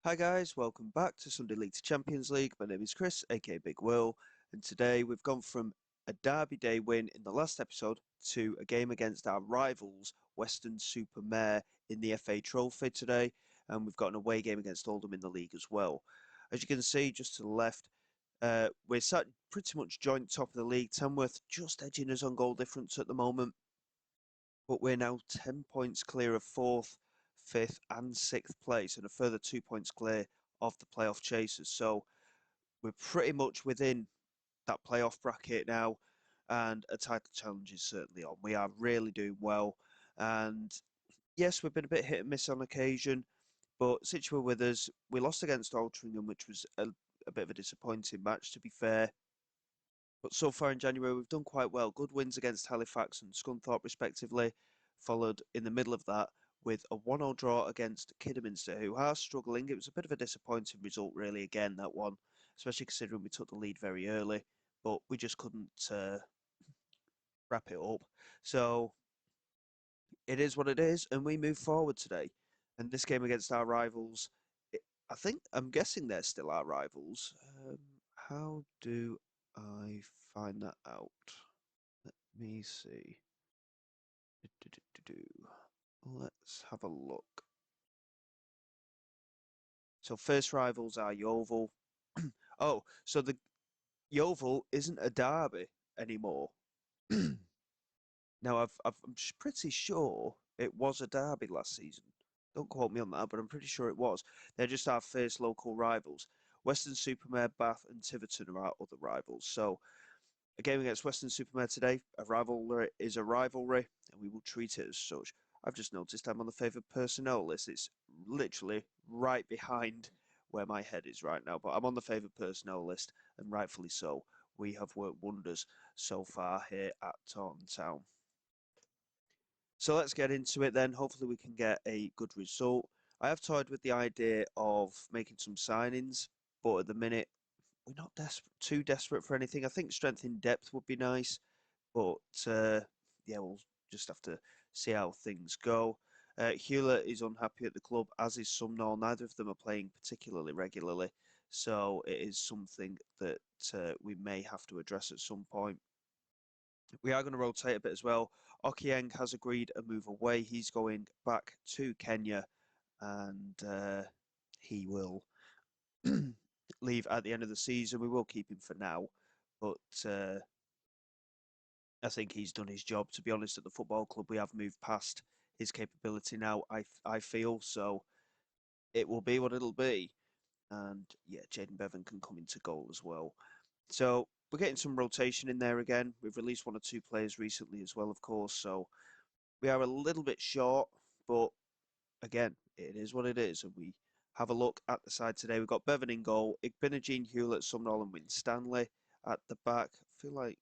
Hi guys, welcome back to Sunday League to Champions League. My name is Chris, aka Big Will, and today we've gone from a Derby Day win in the last episode to a game against our rivals, Weston Super Mare, in the FA Trophy today, and we've got an away game against Oldham in the league as well. As you can see, just to the left, we're sat pretty much joint top of the league. Tamworth just edging us on goal difference at the moment, but we're now 10 points clear of 4th, 5th, and 6th place, and a further 2 points clear of the playoff chasers. So we're pretty much within that playoff bracket now, and a title challenge is certainly on. We are really doing well, and yes, we've been a bit hit and miss on occasion, but since we're with us, we lost against Altrincham, which was a bit of a disappointing match, to be fair. But so far in January, we've done quite well. Good wins against Halifax and Scunthorpe, respectively, followed in the middle of that with a 1-0 draw against Kidderminster, who are struggling. It was a bit of a disappointing result, really, again, that one, especially considering we took the lead very early, but we just couldn't wrap it up. So it is what it is, and we move forward today. And this game against our rivals, I'm guessing they're still our rivals. How do I find that out? Let me see. Let's have a look. So first rivals are Yeovil. Oh, so the Yeovil isn't a derby anymore. Now I'm pretty sure it was a derby last season. Don't quote me on that, but I'm pretty sure it was. They're just our first local rivals. Weston Supermare, Bath, and Tiverton are our other rivals. So a game against Western Supermare today, a rivalry is a rivalry, and we will treat it as such. I've just noticed I'm on the favoured personnel list. It's literally right behind where my head is right now, but I'm on the favoured personnel list, and rightfully so. We have worked wonders so far here at Taunton Town. So let's get into it then. Hopefully we can get a good result. I have toyed with the idea of making some signings, but at the minute we're not too desperate for anything. I think strength in depth would be nice, but yeah, we'll just have to see how things go. Hewlett is unhappy at the club, as is Sumnall. Neither of them are playing particularly regularly, so it is something that we may have to address at some point. We are going to rotate a bit as well. Okieng has agreed a move away. He's going back to Kenya, and he will leave at the end of the season. We will keep him for now, but I think he's done his job. To be honest, at the football club, we have moved past his capability now. I feel so. It will be what it'll be, and yeah, Jaden Bevan can come into goal as well. So we're getting some rotation in there again. We've released one or two players recently as well, of course. So we are a little bit short, but again, it is what it is, and we have a look at the side today. We've got Bevan in goal, Igbinogene, Hewlett, Sumnall, and Winstanley at the back. I feel like,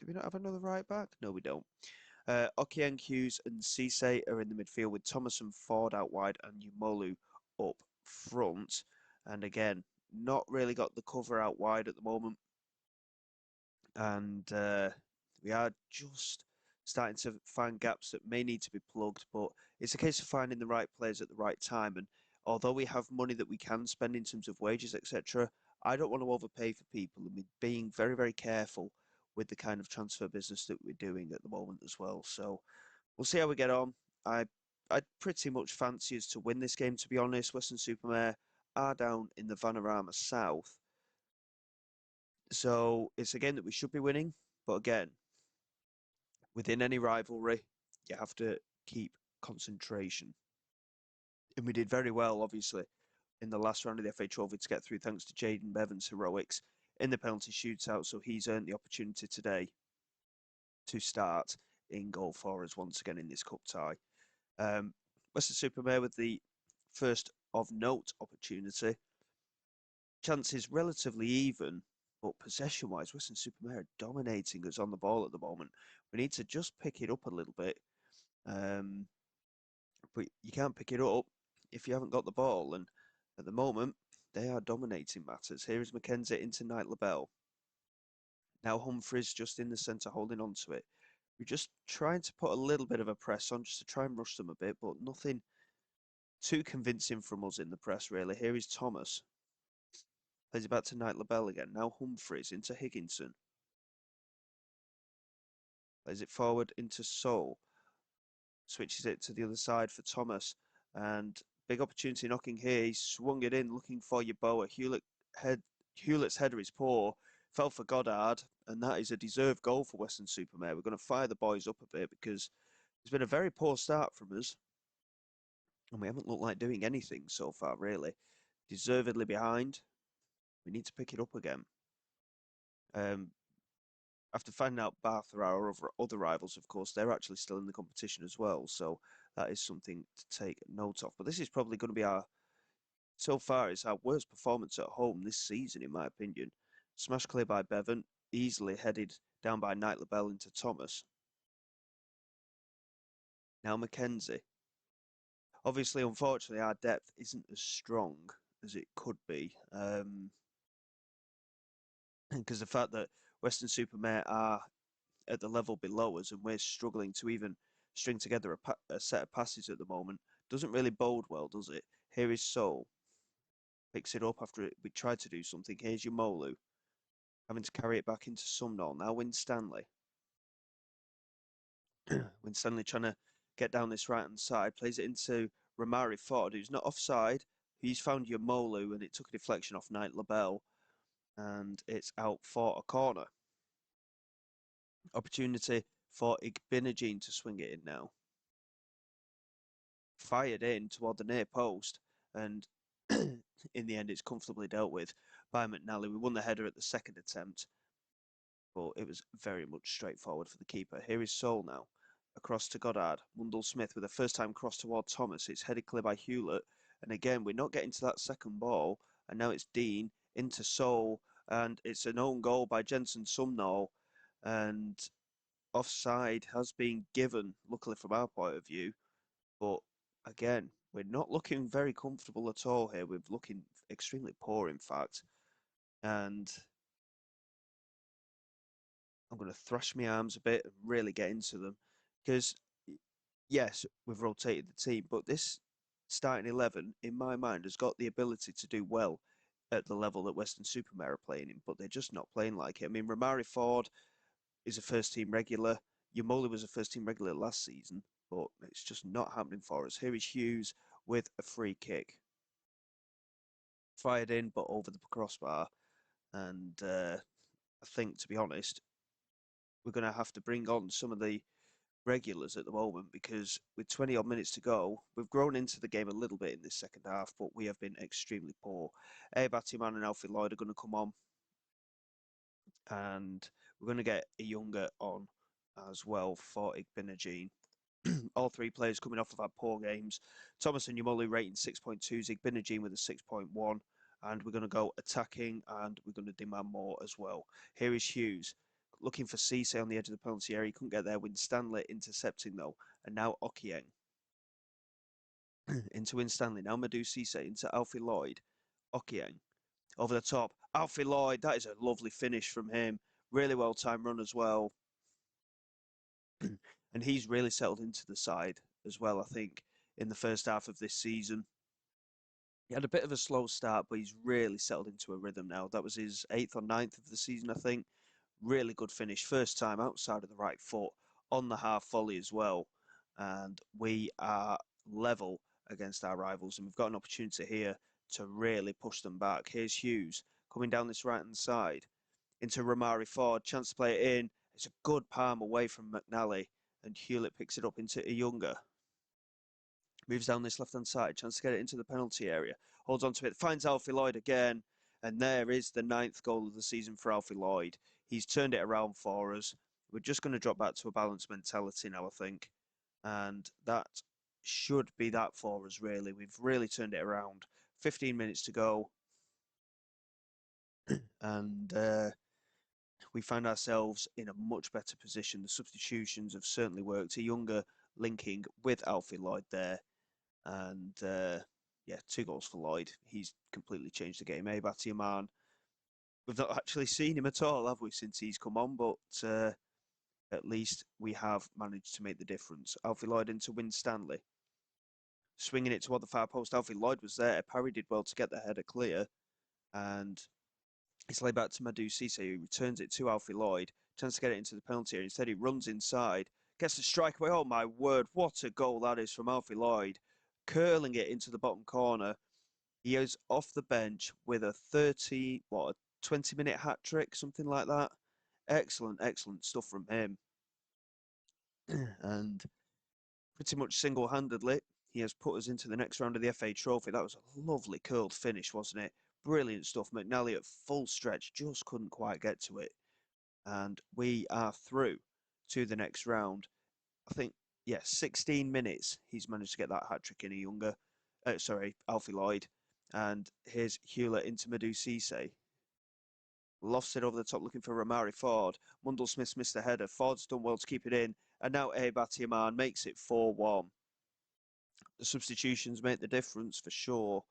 do we not have another right back? No, we don't. Okieng, Hughes, and Cisse are in the midfield with Thomas and Ford out wide and Umolu up front. And again, not really got the cover out wide at the moment. And we are just starting to find gaps that may need to be plugged, but it's a case of finding the right players at the right time. And although we have money that we can spend in terms of wages, etc., I don't want to overpay for people, and we're being very, very careful with the kind of transfer business that we're doing at the moment as well. So we'll see how we get on. I I'd pretty much fancy us to win this game, to be honest. Western Supermare are down in the Vanarama South, so it's a game that we should be winning. But again, within any rivalry, you have to keep concentration. And we did very well, obviously, in the last round of the FA Trophy to get through, thanks to Jaden Bevan's heroics in the penalty shootout. So he's earned the opportunity today to start in goal for us once again in this cup tie. Western Supermare with the first of note opportunity. Chances relatively even, but possession-wise, Western Supermare are dominating us on the ball at the moment. We need to just pick it up a little bit. Um, but you can't pick it up if you haven't got the ball. And at the moment, they are dominating matters. Here is McKenzie into Knight Labelle. Now Humphreys just in the centre holding on to it. We're just trying to put a little bit of a press on just to try and rush them a bit, but nothing too convincing from us in the press, really. Here is Thomas. Plays it back to Knight Labelle again. Now Humphreys into Higginson. Plays it forward into Soul. Switches it to the other side for Thomas. And big opportunity knocking here. He swung it in, looking for Yeboah. Hewlett's header is poor. Fell for Goddard. And that is a deserved goal for Weston Super Mare. We're going to fire the boys up a bit because it's been a very poor start from us. And we haven't looked like doing anything so far, really. Deservedly behind. We need to pick it up again. After finding out Bath are our other rivals, of course, they're actually still in the competition as well. So that is something to take note of. But this is probably going to be so far, it's our worst performance at home this season, in my opinion. Smash clear by Bevan, easily headed down by Knight Labelle into Thomas. Now Mackenzie. Obviously, unfortunately, our depth isn't as strong as it could be. Because the fact that Weston Super Mare are at the level below us and we're struggling to even string together a set of passes at the moment doesn't really bode well, does it? Here is Soul. Picks it up after we tried to do something. Here's Yomolu. Having to carry it back into Sumnall. Now Winstanley. Winstanley trying to get down this right-hand side. Plays it into Ramari Ford, who's not offside. He's found Yomolu and it took a deflection off Knight Labelle. And it's out for a corner. Opportunity for Igbinogene to swing it in now. Fired in toward the near post, and in the end, it's comfortably dealt with by McNally. We won the header at the second attempt, but it was very much straightforward for the keeper. Here is Sol now, across to Goddard. Mundell Smith with a first-time cross toward Thomas. It's headed clear by Hewlett, and again, we're not getting to that second ball, and now it's Dean into Sol, and it's an own goal by Jensen Sumnall, and offside has been given, luckily from our point of view, but again, we're not looking very comfortable at all here. We're looking extremely poor, in fact. And I'm going to thrash my arms a bit and really get into them. Because, yes, we've rotated the team, but this starting 11, in my mind, has got the ability to do well at the level that Weston Super Mare are playing in, but they're just not playing like it. I mean, Ramari Ford is a first-team regular. Yamoli was a first-team regular last season, but it's just not happening for us. Here is Hughes with a free kick. Fired in, but over the crossbar. And I think, to be honest, we're going to have to bring on some of the regulars at the moment because with 20 odd minutes to go, we've grown into the game a little bit in this second half, but we have been extremely poor. Batiman and Alfie Lloyd are going to come on, and we're going to get a younger on as well for Igbinogene. All three players coming off of our poor games. Thomas and Yumolu rating 6.2, Igbinogene with a 6.1. And we're going to go attacking and we're going to demand more as well. Here is Hughes looking for Cisse on the edge of the penalty area. He couldn't get there. Winstanley intercepting though. And now Okieng into Winstanley. Now Madu Cisse into Alfie Lloyd. Okieng over the top. Alfie Lloyd, that is a lovely finish from him. Really well timed run as well. And he's really settled into the side as well, I think, in the first half of this season. He had a bit of a slow start, but he's really settled into a rhythm now. That was his 8th or 9th of the season, I think. Really good finish. First time outside of the right foot on the half volley as well. And we are level against our rivals. And we've got an opportunity here to really push them back. Here's Hughes coming down this right-hand side into Ramari Ford. Chance to play it in. It's a good palm away from McNally. And Hewlett picks it up into Iyunga. Moves down this left-hand side, chance to get it into the penalty area. Holds on to it, finds Alfie Lloyd again. And there is the 9th goal of the season for Alfie Lloyd. He's turned it around for us. We're just going to drop back to a balanced mentality now, I think. And that should be that for us, really. We've really turned it around. 15 minutes to go. And we found ourselves in a much better position. The substitutions have certainly worked. A younger linking with Alfie Lloyd there. And yeah, 2 goals for Lloyd. He's completely changed the game. Batiman, we've not actually seen him at all, have we, since he's come on? But at least we have managed to make the difference. Alfie Lloyd into Winstanley. swinging it toward the far post. Alfie Lloyd was there. Parry did well to get the header clear, and it's laid back to Madou Cisse, who returns it to Alfie Lloyd, tries to get it into the penalty area. Instead, he runs inside, gets the strike away. Oh my word, what a goal that is from Alfie Lloyd, curling it into the bottom corner. He is off the bench with a 20-minute hat trick, something like that. Excellent, excellent stuff from him. And pretty much single-handedly, he has put us into the next round of the FA Trophy. That was a lovely curled finish, wasn't it? Brilliant stuff. McNally at full stretch, just couldn't quite get to it. And we are through to the next round. I think, yeah, 16 minutes he's managed to get that hat-trick in a younger, Alfie Lloyd. And here's Hewlett into Madou Cisse. Lofts it over the top looking for Romari Ford. Mundell Smith's missed the header. Ford's done well to keep it in. And now Batiaman makes it 4-1. The substitutions make the difference for sure.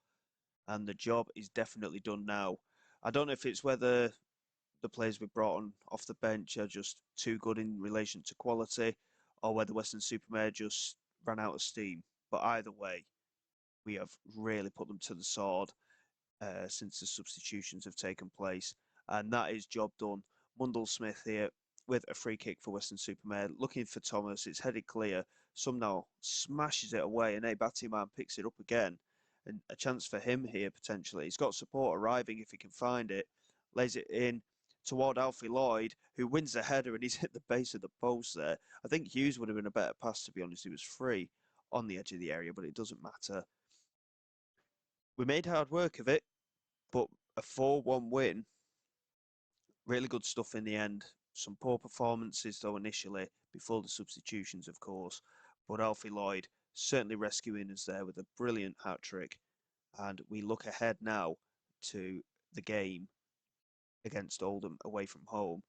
And the job is definitely done now. I don't know if it's whether the players we brought on off the bench are just too good in relation to quality, or whether Weston Super Mare just ran out of steam. But either way, we have really put them to the sword since the substitutions have taken place. And that is job done. Mundell Smith here with a free kick for Weston Super Mare, looking for Thomas. It's headed clear. Somehow smashes it away, and Batiman picks it up again. And a chance for him here potentially. He's got support arriving if he can find it. Lays it in toward Alfie Lloyd, who wins the header, and he's hit the base of the post there. I think Hughes would have been a better pass, to be honest. He was free on the edge of the area, but it doesn't matter. We made hard work of it, but a 4-1 win, really good stuff in the end. Some poor performances, though, initially, before the substitutions, of course. But Alfie Lloyd certainly rescuing us there with a brilliant hat-trick. And we look ahead now to the game against Oldham away from home.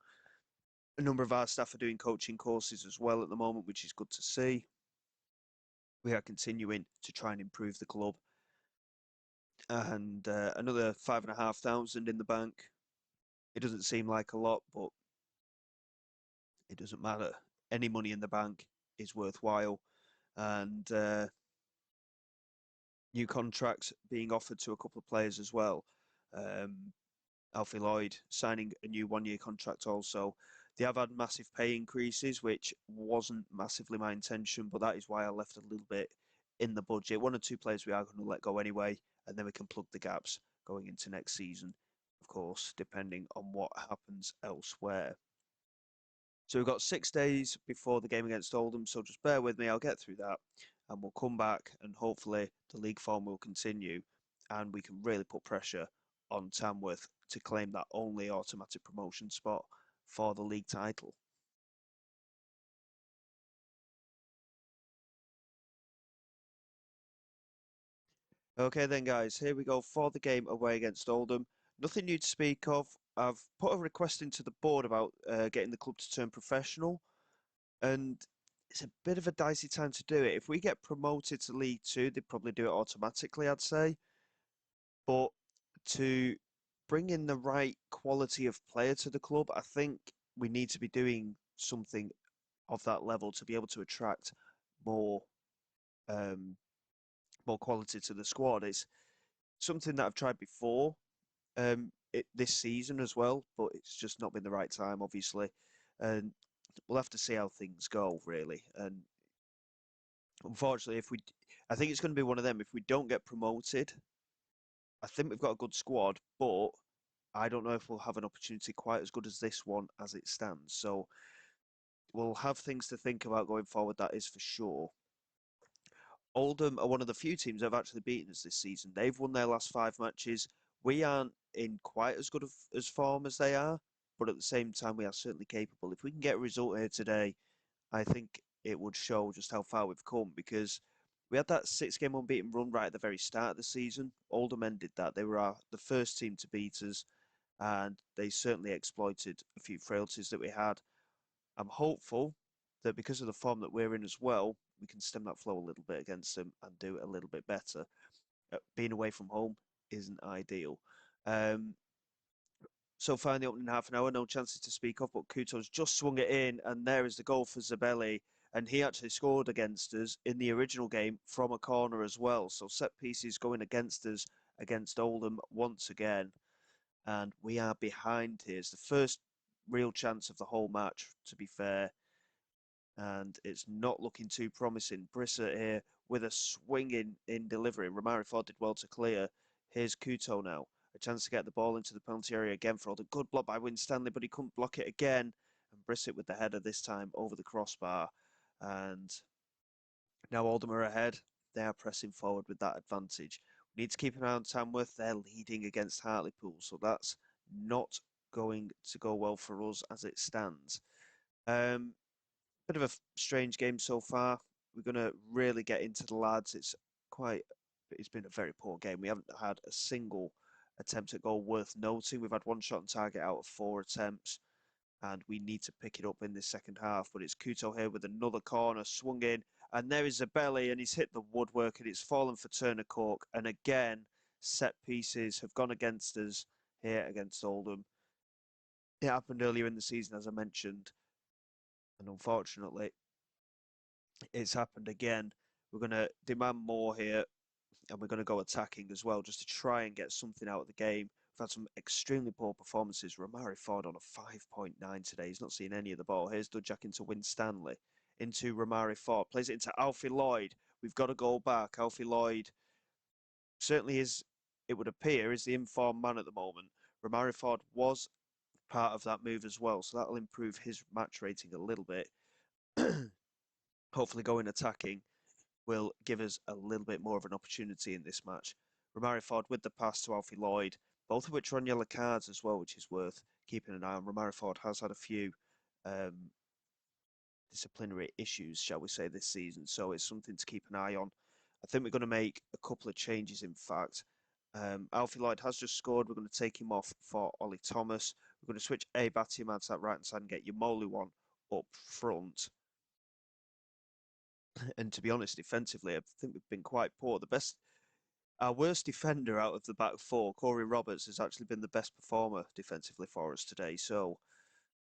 A number of our staff are doing coaching courses as well at the moment, which is good to see. We are continuing to try and improve the club. And another 5,500 in the bank. It doesn't seem like a lot, but it doesn't matter. Any money in the bank is worthwhile. And new contracts being offered to a couple of players as well. Alfie Lloyd signing a new one-year contract also. They have had massive pay increases, which wasn't massively my intention, but that is why I left a little bit in the budget. One or two players we are going to let go anyway, and then we can plug the gaps going into next season, of course, depending on what happens elsewhere. So we've got 6 days before the game against Oldham, so just bear with me. I'll get through that, and we'll come back, and hopefully the league form will continue, and we can really put pressure on Tamworth to claim that only automatic promotion spot for the league title. Okay then guys, here we go for the game away against Oldham. Nothing new to speak of. I've put a request into the board about getting the club to turn professional, and it's a bit of a dicey time to do it. If we get promoted to League Two, they'd probably do it automatically, I'd say. But to bring in the right quality of player to the club, I think we need to be doing something of that level to be able to attract more um, more quality to the squad. It's something that I've tried before this season as well, but it's just not been the right time, obviously. And we'll have to see how things go, really. And unfortunately, I think it's going to be one of them. If we don't get promoted, I think we've got a good squad, but I don't know if we'll have an opportunity quite as good as this one as it stands. So we'll have things to think about going forward, that is for sure. Oldham are one of the few teams that have actually beaten us this season. They've won their last 5 matches. We aren't in quite as good as form as they are, but at the same time, we are certainly capable. If we can get a result here today, I think it would show just how far we've come, because we had that 6-game unbeaten run right at the very start of the season. Oldham ended that. They were the first team to beat us, and they certainly exploited a few frailties that we had. I'm hopeful that because of the form that we're in as well, we can stem that flow a little bit against them and do it a little bit better. Being away from home isn't ideal. So far in the opening half an hour, no chances to speak of, but Kuto's just swung it in, and there is the goal for Zabelli. and he actually scored against us in the original game from a corner as well. So set pieces going against us against Oldham once again, and we are behind here. It's the first real chance of the whole match, to be fair, and it's not looking too promising. Brissett here with a swing in delivery. Romari Ford did well to clear. Here's Kuto now. A chance to get the ball into the penalty area again for all the good block by Winstanley, but he couldn't block it again. And Brissett with the header this time over the crossbar. And now Oldham are ahead. They are pressing forward with that advantage. We need to keep an eye on Tamworth. They're leading against Hartlepool, so that's not going to go well for us as it stands. Bit of a strange game so far. We're going to really get into the lads. It's been a very poor game. We haven't had a single attempt at goal worth noting. We've had one shot on target out of 4 attempts, and we need to pick it up in this second half. But it's Kuto here with another corner swung in, and there is Zabelli, and he's hit the woodwork, and it's fallen for Turner Cork. And again, set pieces have gone against us here against Oldham. It happened earlier in the season, as I mentioned, and unfortunately, it's happened again. We're going to demand more here, and we're going to go attacking as well, just to try and get something out of the game. We've had some extremely poor performances. Romari Ford on a 5.9 today. He's not seen any of the ball. Here's Dudjak into Winstanley, into Romari Ford. Plays it into Alfie Lloyd. We've got to go back. Alfie Lloyd certainly is, it would appear, is the informed man at the moment. Romari Ford was part of that move as well, so that'll improve his match rating a little bit. Hopefully going attacking will give us a little bit more of an opportunity in this match. Romari Ford with the pass to Alfie Lloyd, both of which are on yellow cards as well, which is worth keeping an eye on. Romari Ford has had a few disciplinary issues, shall we say, this season, so it's something to keep an eye on. I think we're going to make a couple of changes, in fact. Alfie Lloyd has just scored. We're going to take him off for Ollie Thomas. We're going to switch A Batiman to that right-hand side and get Yamoli one up front. And to be honest, defensively, I think we've been quite poor. Our worst defender out of the back four, Corey Roberts, has actually been the best performer defensively for us today. So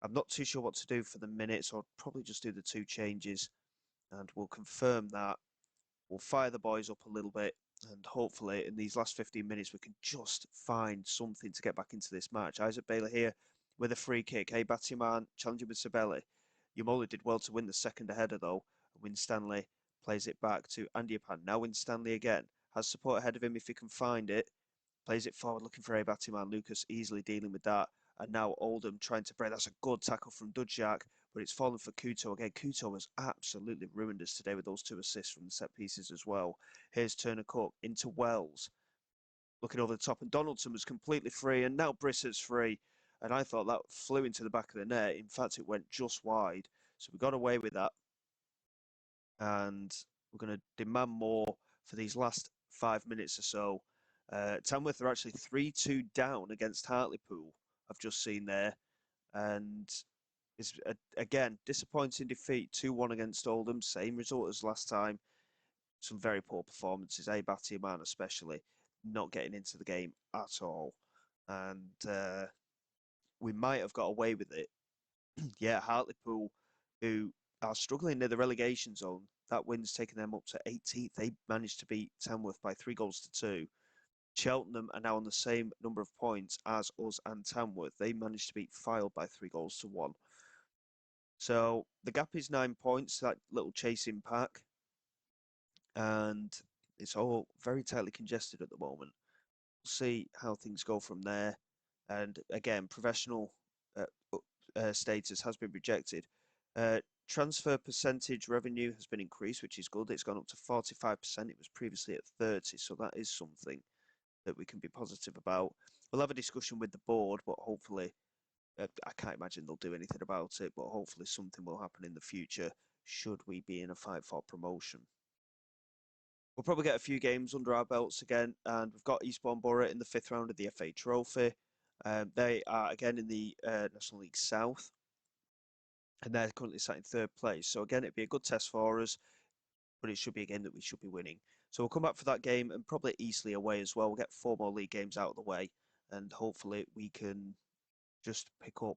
I'm not too sure what to do for the minute, so I'll probably just do the 2 changes, and we'll confirm that. We'll fire the boys up a little bit, and hopefully in these last 15 minutes we can just find something to get back into this match. Isaac Baylor here with a free kick. Hey, Batiman challenging with Sabelli. Yamoli did well to win the second header though. Winstanley plays it back to Andyapan. Now Winstanley again. Has support ahead of him if he can find it. Plays it forward looking for A Batiman. Lucas easily dealing with that. And now Oldham trying to break. That's a good tackle from Dudjak, but it's fallen for Kuto again. Kuto has absolutely ruined us today with those 2 assists from the set pieces as well. Here's Turner Cook into Wells. Looking over the top, and Donaldson was completely free, and now Brissett's free. And I thought that flew into the back of the net. In fact, it went just wide. So we got away with that. And we're going to demand more for these last 5 minutes or so. Tamworth are actually 3-2 down against Hartlepool, I've just seen there. And it's, again, disappointing defeat, 2-1 against Oldham, same result as last time. Some very poor performances, A Batiman especially, not getting into the game at all. And we might have got away with it. Yeah, Hartlepool, who are struggling near the relegation zone, that win's taken them up to 18th. They managed to beat Tamworth by 3 goals to 2. Cheltenham are now on the same number of points as us and Tamworth. They managed to beat Fylde by 3 goals to 1. So the gap is 9 points, that little chasing pack. And it's all very tightly congested at the moment. We'll see how things go from there. And again, professional status has been rejected. Transfer percentage revenue has been increased, which is good. It's gone up to 45%. It was previously at 30%, so that is something that we can be positive about. We'll have a discussion with the board, but hopefully, I can't imagine they'll do anything about it, but hopefully something will happen in the future should we be in a fight for promotion. We'll probably get a few games under our belts again, and we've got Eastbourne Borough in the 5th round of the FA Trophy. They are again in the National League South, and they're currently sat in 3rd place. So again, it'd be a good test for us, but it should be a game that we should be winning. So we'll come back for that game, and probably Eastleigh away as well. We'll get 4 more league games out of the way, and hopefully we can just pick up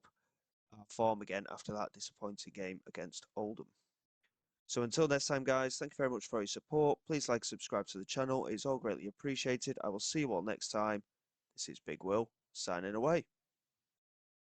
our form again after that disappointing game against Oldham. So until next time, guys, thank you very much for your support. Please like, subscribe to the channel. It's all greatly appreciated. I will see you all next time. This is Big Will, signing away.